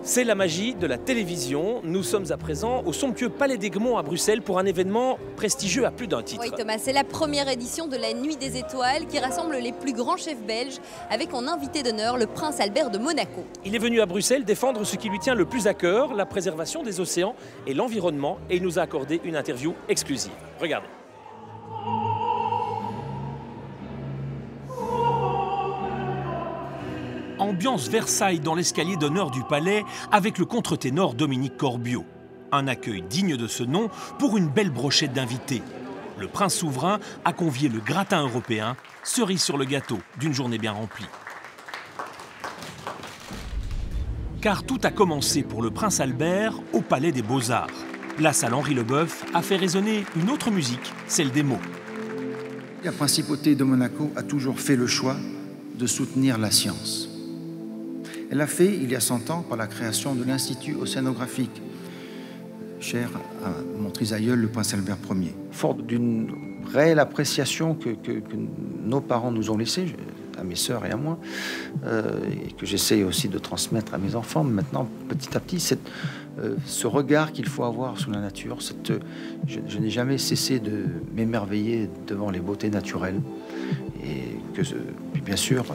C'est la magie de la télévision. Nous sommes à présent au somptueux Palais d'Egmont à Bruxelles pour un événement prestigieux à plus d'un titre. Oui Thomas, c'est la première édition de la Nuit des Étoiles qui rassemble les plus grands chefs belges avec en invité d'honneur le prince Albert de Monaco. Il est venu à Bruxelles défendre ce qui lui tient le plus à cœur, la préservation des océans et l'environnement, et il nous a accordé une interview exclusive. Regardez. Ambiance Versailles dans l'escalier d'honneur du palais avec le contre-ténor Dominique Corbiot. Un accueil digne de ce nom pour une belle brochette d'invités. Le prince souverain a convié le gratin européen, cerise sur le gâteau d'une journée bien remplie. Car tout a commencé pour le prince Albert au Palais des Beaux-Arts. La salle Henri Leboeuf a fait résonner une autre musique, celle des mots. La principauté de Monaco a toujours fait le choix de soutenir la science. Elle l'a fait il y a 100 ans par la création de l'Institut océanographique, cher à mon trisaïeul, le prince Albert Ier. Fort d'une réelle appréciation que nos parents nous ont laissée, à mes sœurs et à moi, et que j'essaie aussi de transmettre à mes enfants, maintenant, petit à petit, ce regard qu'il faut avoir sur la nature. Je n'ai jamais cessé de m'émerveiller devant les beautés naturelles. Et puis bien sûr,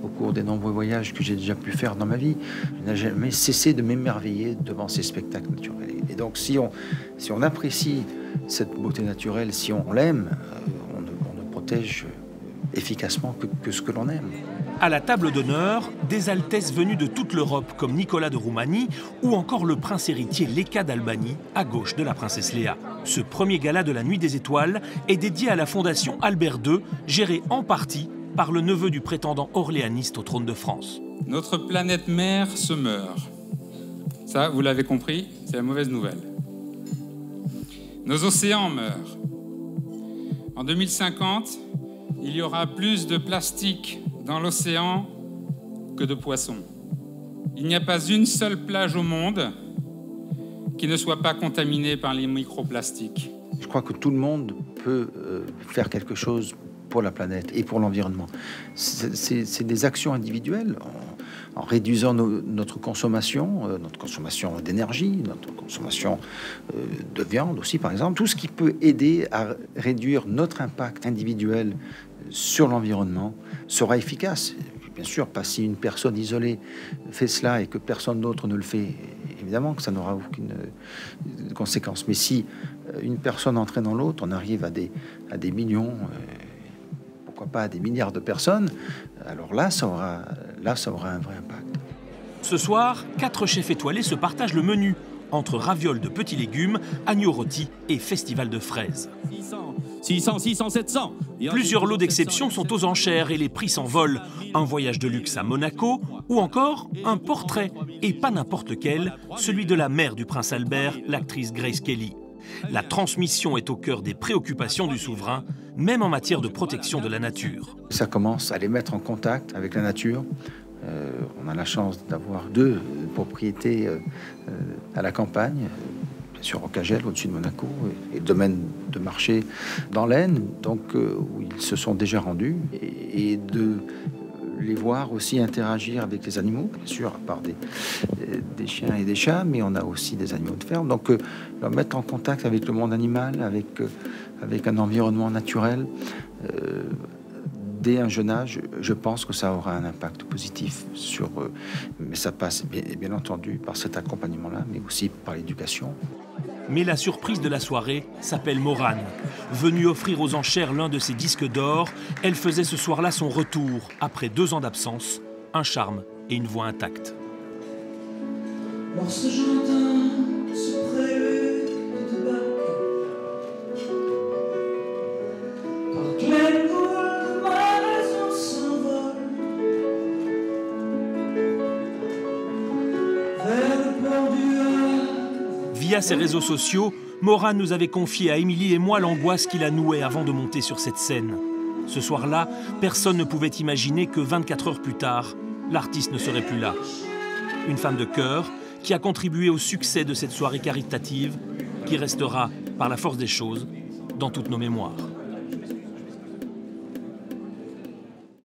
au cours des nombreux voyages que j'ai déjà pu faire dans ma vie, je n'ai jamais cessé de m'émerveiller devant ces spectacles naturels. Et donc, si on apprécie cette beauté naturelle, si on l'aime, on ne protège efficacement que ce que l'on aime. À la table d'honneur, des altesses venues de toute l'Europe comme Nicolas de Roumanie ou encore le prince héritier Léka d'Albanie à gauche de la princesse Léa. Ce premier gala de la Nuit des Étoiles est dédié à la fondation Albert II, gérée en partie par le neveu du prétendant orléaniste au trône de France. Notre planète mère se meurt. Ça, vous l'avez compris, c'est la mauvaise nouvelle. Nos océans meurent. En 2050, il y aura plus de plastique dans l'océan que de poissons. Il n'y a pas une seule plage au monde qui ne soit pas contaminée par les microplastiques. Je crois que tout le monde peut faire quelque chose pour la planète et pour l'environnement. C'est des actions individuelles en réduisant notre consommation d'énergie, notre consommation de viande aussi, par exemple. Tout ce qui peut aider à réduire notre impact individuel sur l'environnement sera efficace. Bien sûr, pas si une personne isolée fait cela et que personne d'autre ne le fait, évidemment que ça n'aura aucune conséquence. Mais si une personne entraînant l'autre, on arrive à des millions, pourquoi pas à des milliards de personnes, alors là, ça aura un vrai impact. Ce soir, 4 chefs étoilés se partagent le menu entre ravioles de petits légumes, agneau rôti et festival de fraises. 600, 700. Plusieurs lots d'exception sont aux enchères et les prix s'envolent. Un voyage de luxe à Monaco ou encore un portrait, et pas n'importe lequel, celui de la mère du prince Albert, l'actrice Grace Kelly. La transmission est au cœur des préoccupations du souverain, même en matière de protection de la nature. Ça commence à les mettre en contact avec la nature. On a la chance d'avoir 2 propriétés à la campagne, bien sûr Rocagel au-dessus de Monaco et le domaine de marché dans l'Aisne, donc où ils se sont déjà rendus, et de les voir aussi interagir avec les animaux, bien sûr, à part des chiens et des chats, mais on a aussi des animaux de ferme. Donc leur mettre en contact avec le monde animal, avec un environnement naturel, dès un jeune âge, je pense que ça aura un impact positif sur eux. Mais ça passe bien entendu par cet accompagnement-là, mais aussi par l'éducation. Mais la surprise de la soirée s'appelle Morane. Venue offrir aux enchères l'un de ses disques d'or, elle faisait ce soir-là son retour, après 2 ans d'absence, un charme et une voix intacte. Lorsque j'entends ce prélude de Bach, quand les boules de ma raison s'envolent vers le port du Havre. Via ses réseaux sociaux, Morane nous avait confié à Émilie et moi l'angoisse qu'il a nouée avant de monter sur cette scène. Ce soir-là, personne ne pouvait imaginer que 24 heures plus tard, l'artiste ne serait plus là. Une femme de cœur qui a contribué au succès de cette soirée caritative qui restera, par la force des choses, dans toutes nos mémoires.